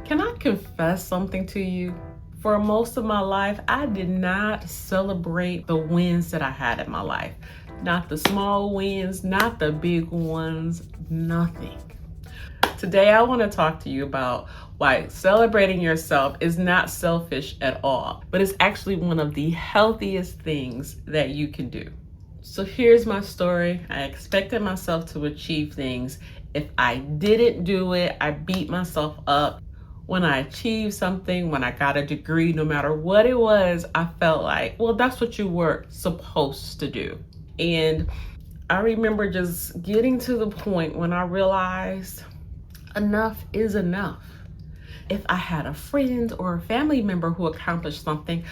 Can I confess something to you? For most of my life, I did not celebrate the wins that I had in my life. Not the small wins, not the big ones, nothing. Today, I want to talk to you about why celebrating yourself is not selfish at all, but it's actually one of the healthiest things that you can do. So here's my story. I expected myself to achieve things. If I didn't do it, I beat myself up. When I achieved something, when I got a degree, no matter what it was, I felt like, well, that's what you were supposed to do. And I remember just getting to the point when I realized enough is enough. If I had a friend or a family member who accomplished something,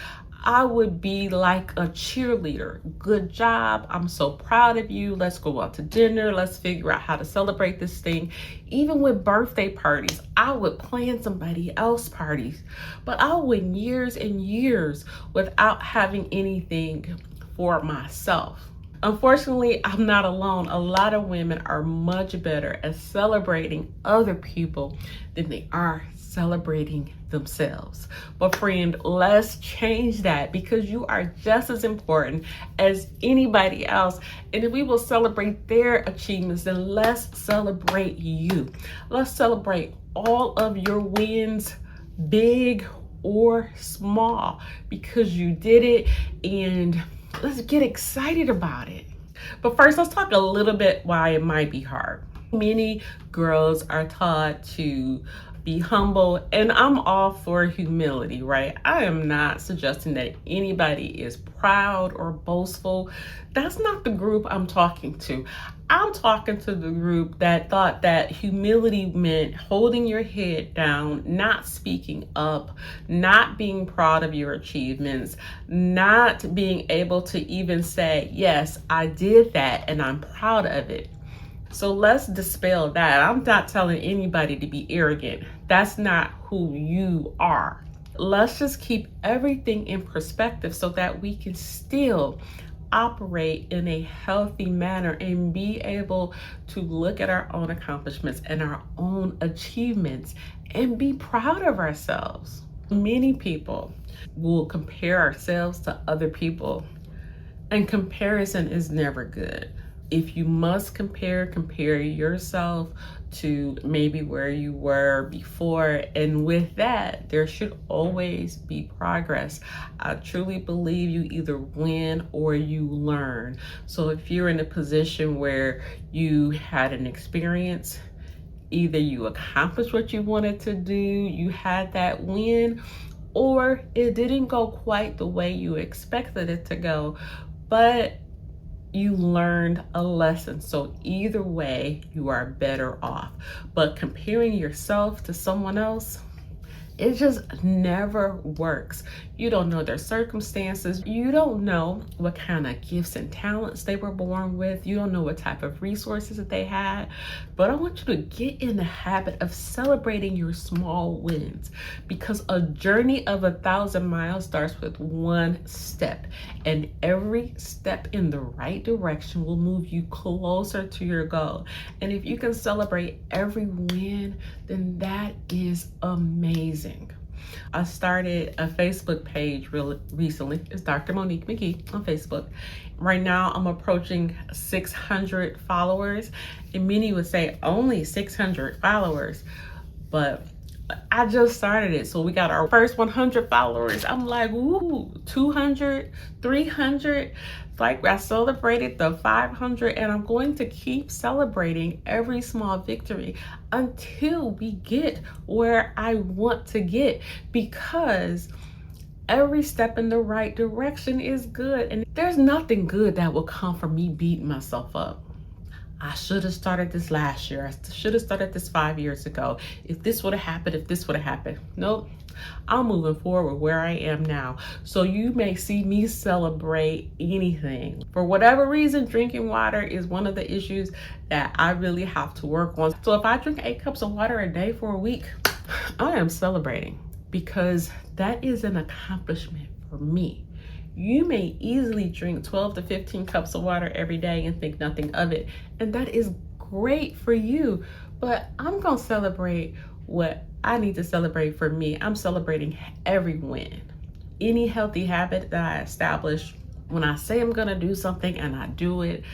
I would be like a cheerleader. Good job. I'm so proud of you. Let's go out to dinner. Let's figure out how to celebrate this thing. Even with birthday parties, I would plan somebody else's parties. But I went years and years without having anything for myself. Unfortunately, I'm not alone. A lot of women are much better at celebrating other people than they are celebrating themselves. But friend, let's change that, because you are just as important as anybody else. And if we will celebrate their achievements, then let's celebrate you. Let's celebrate all of your wins, big or small, because you did it, and let's get excited about it. But first, let's talk a little bit why it might be hard. Many girls are taught to be humble, and I'm all for humility, right? I am not suggesting that anybody is proud or boastful. That's not the group I'm talking to. I'm talking to the group that thought that humility meant holding your head down, not speaking up, not being proud of your achievements, not being able to even say, yes, I did that and I'm proud of it. So let's dispel that. I'm not telling anybody to be arrogant. That's not who you are. Let's just keep everything in perspective so that we can still operate in a healthy manner and be able to look at our own accomplishments and our own achievements and be proud of ourselves. Many people will compare ourselves to other people, and comparison is never good. If you must compare yourself to maybe where you were before. And with that, there should always be progress. I truly believe you either win or you learn. So if you're in a position where you had an experience, either you accomplished what you wanted to do, you had that win, or it didn't go quite the way you expected it to go, but you learned a lesson. So either way, you are better off. But comparing yourself to someone else, it just never works. You don't know their circumstances. You don't know what kind of gifts and talents they were born with. You don't know what type of resources that they had. But I want you to get in the habit of celebrating your small wins, because a journey of 1,000 miles starts with one step, and every step in the right direction will move you closer to your goal. And if you can celebrate every win, then that is amazing. I started a Facebook page recently. It's Dr. Monique McGee on Facebook. Right now, I'm approaching 600 followers, and many would say only 600 followers, but I just started it. So we got our first 100 followers. I'm like, ooh, 200, 300. Like, I celebrated the 500, and I'm going to keep celebrating every small victory until we get where I want to get, because every step in the right direction is good. And there's nothing good that will come from me beating myself up. I should have started this last year. I should have started this 5 years ago. If this would have happened, Nope. I'm moving forward where I am now. So you may see me celebrate anything. For whatever reason, drinking water is one of the issues that I really have to work on. So if I drink 8 cups of water a day for a week, I am celebrating, because that is an accomplishment for me. You may easily drink 12 to 15 cups of water every day and think nothing of it. And that is great for you. But I'm going to celebrate what I need to celebrate for me. I'm celebrating every win. Any healthy habit that I establish, when I say I'm gonna do something and I do it.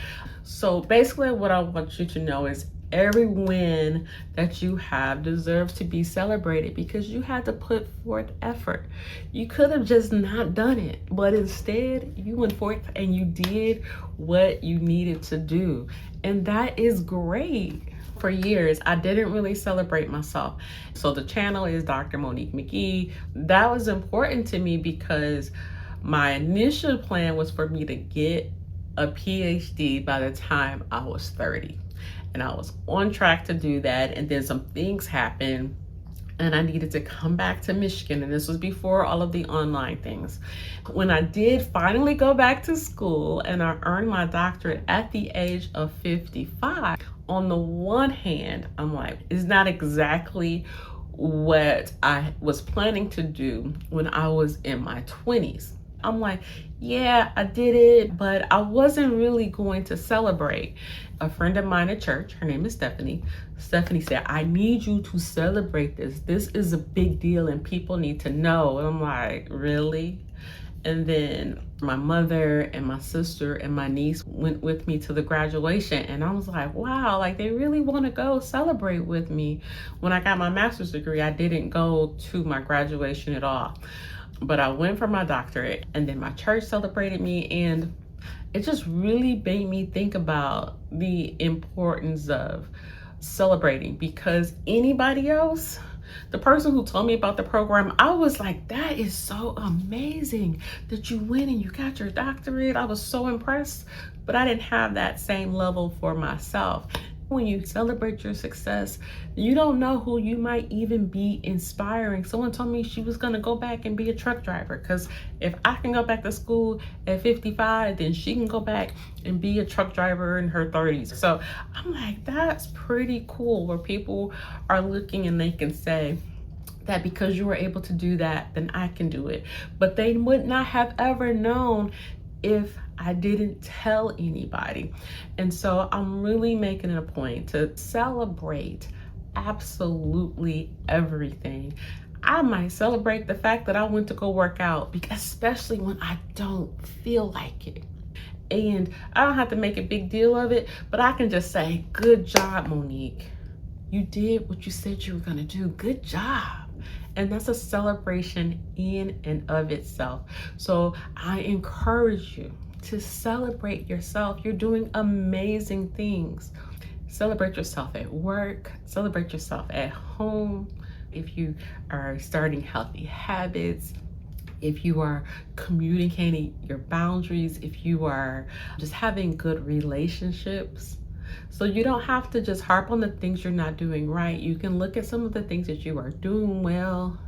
So basically what I want you to know is every win that you have deserves to be celebrated because you had to put forth effort. You could have just not done it, but instead you went forth and you did what you needed to do. And that is great. For years, I didn't really celebrate myself. So the channel is Dr. Monique McGee. That was important to me because my initial plan was for me to get a PhD by the time I was 30. And I was on track to do that. And then some things happened and I needed to come back to Michigan. And this was before all of the online things. When I did finally go back to school and I earned my doctorate at the age of 55, on the one hand, I'm like, it's not exactly what I was planning to do when I was in my 20s. I'm like, yeah, I did it, but I wasn't really going to celebrate. A friend of mine at church, her name is Stephanie. Stephanie said, I need you to celebrate this. This is a big deal and people need to know. And I'm like, really? And then my mother and my sister and my niece went with me to the graduation. And I was like, wow, like they really want to go celebrate with me. When I got my master's degree, I didn't go to my graduation at all. But I went for my doctorate and then my church celebrated me, and it just really made me think about the importance of celebrating, because anybody else, the person who told me about the program, I was like, that is so amazing that you went and you got your doctorate. I was so impressed, but I didn't have that same level for myself. When you celebrate your success, you don't know who you might even be inspiring. Someone told me she was gonna go back and be a truck driver, because if I can go back to school at 55, then she can go back and be a truck driver in her 30s. So I'm like, that's pretty cool, where people are looking and they can say that because you were able to do that, then I can do it. But they would not have ever known if I didn't tell anybody. And so I'm really making it a point to celebrate absolutely everything. I might celebrate the fact that I went to go work out, because especially when I don't feel like it. And I don't have to make a big deal of it, but I can just say, good job, Monique. You did what you said you were gonna do. Good job. And that's a celebration in and of itself. So I encourage you to celebrate yourself. You're doing amazing things. Celebrate yourself at work, celebrate yourself at home. If you are starting healthy habits, if you are communicating your boundaries, if you are just having good relationships. So you don't have to just harp on the things you're not doing right. You can look at some of the things that you are doing well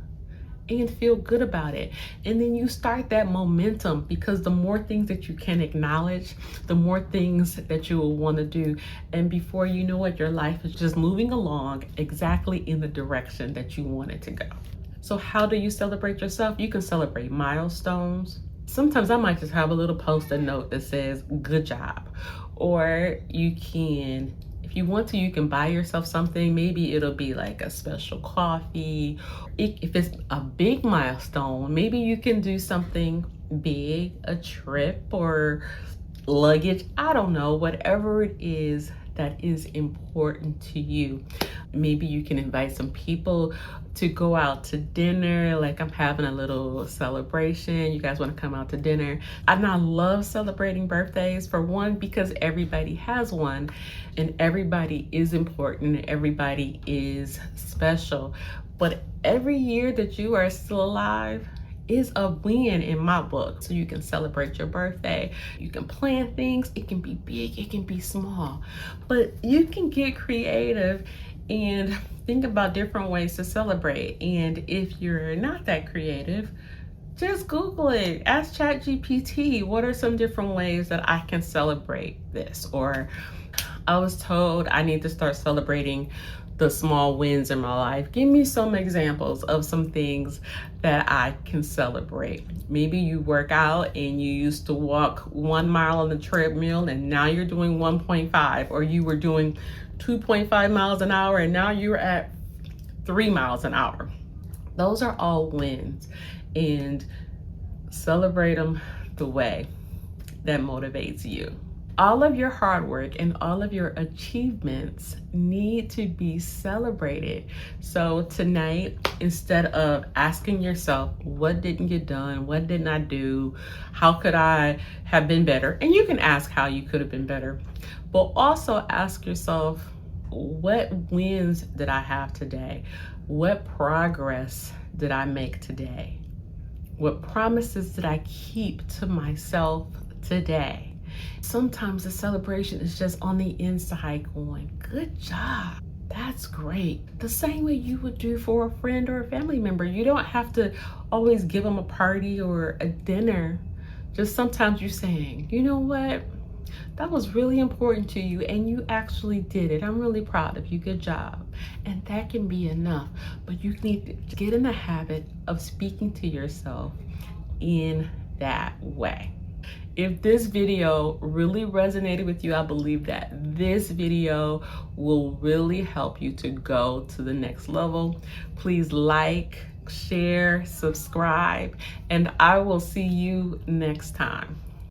and feel good about it. And then you start that momentum, because the more things that you can acknowledge, the more things that you will want to do. And before you know it, your life is just moving along exactly in the direction that you want it to go. So how do you celebrate yourself? You can celebrate milestones. Sometimes I might just have a little post-it note that says, good job. Or you can, if you want to, you can buy yourself something. Maybe it'll be like a special coffee. If it's a big milestone, maybe you can do something big, a trip or luggage. I don't know, whatever it is that is important to you. Maybe you can invite some people to go out to dinner. Like I'm having a little celebration. You guys want to come out to dinner? And I love celebrating birthdays, for one, because everybody has one and everybody is important. Everybody is special. But every year that you are still alive is a win in my book. So you can celebrate your birthday. You can plan things. It can be big, it can be small, but you can get creative and think about different ways to celebrate. And if you're not that creative, just Google it. Ask ChatGPT, what are some different ways that I can celebrate this? Or I was told I need to start celebrating the small wins in my life. Give me some examples of some things that I can celebrate. Maybe you work out and you used to walk 1 mile on the treadmill and now you're doing 1.5, or you were doing 2.5 miles an hour and now you're at 3 miles an hour. Those are all wins, and celebrate them the way that motivates you. All of your hard work and all of your achievements need to be celebrated. So tonight, instead of asking yourself, what didn't get done? What didn't I do? How could I have been better? And you can ask how you could have been better, but also ask yourself, what wins did I have today? What progress did I make today? What promises did I keep to myself today? Sometimes the celebration is just on the inside going, good job, that's great. The same way you would do for a friend or a family member. You don't have to always give them a party or a dinner. Just sometimes you're saying, you know what? That was really important to you and you actually did it. I'm really proud of you. Good job. And that can be enough. But you need to get in the habit of speaking to yourself in that way. If this video really resonated with you, I believe that this video will really help you to go to the next level. Please like, share, subscribe, and I will see you next time.